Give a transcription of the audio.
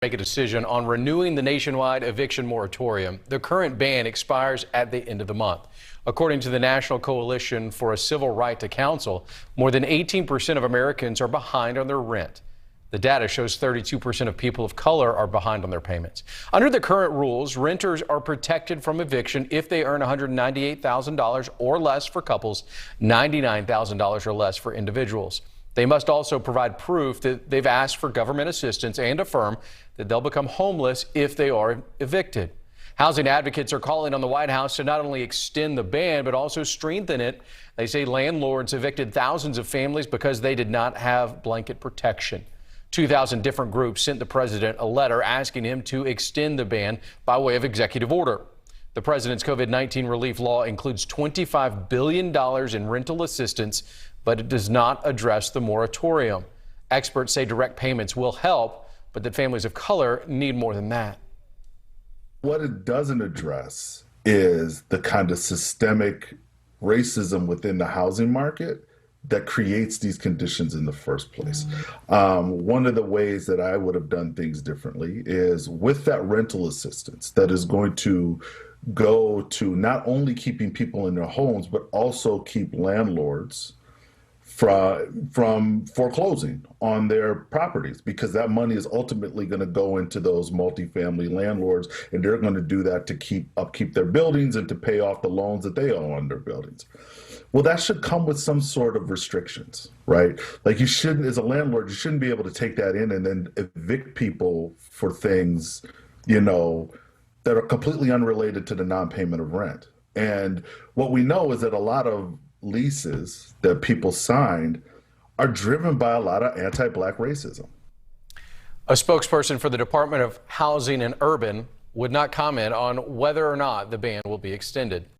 Make a decision on renewing the nationwide eviction moratorium. The current ban expires at the end of the month. According to the National Coalition for a Civil Right to Counsel, more than 18% of Americans are behind on their rent. The data shows 32% of people of color are behind on their payments. Under the current rules, renters are protected from eviction if they earn $198,000 or less for couples, $99,000 or less for individuals. They must also provide proof that they've asked for government assistance and affirm that they'll become homeless if they are evicted. Housing advocates are calling on the White House to not only extend the ban, but also strengthen it. They say landlords evicted thousands of families because they did not have blanket protection. 2,000 different groups sent the president a letter asking him to extend the ban by way of executive order. The president's COVID-19 relief law includes $25 billion in rental assistance, but it does not address the moratorium. Experts say direct payments will help, but that families of color need more than that. What it doesn't address is the kind of systemic racism within the housing market that creates these conditions in the first place. One of the ways that I would have done things differently is with that rental assistance that is going to go to not only keeping people in their homes, but also keep landlords from foreclosing on their properties, because that money is ultimately going to go into those multifamily landlords, and they're going to do that to keep their buildings and to pay off the loans that they owe on their buildings. Well, that should come with some sort of restrictions, right? Like, you shouldn't, as a landlord, you shouldn't be able to take that in and then evict people for things, that are completely unrelated to the non-payment of rent. And what we know is that a lot of leases that people signed are driven by a lot of anti-Black racism. A spokesperson for the Department of Housing and Urban would not comment on whether or not the ban will be extended.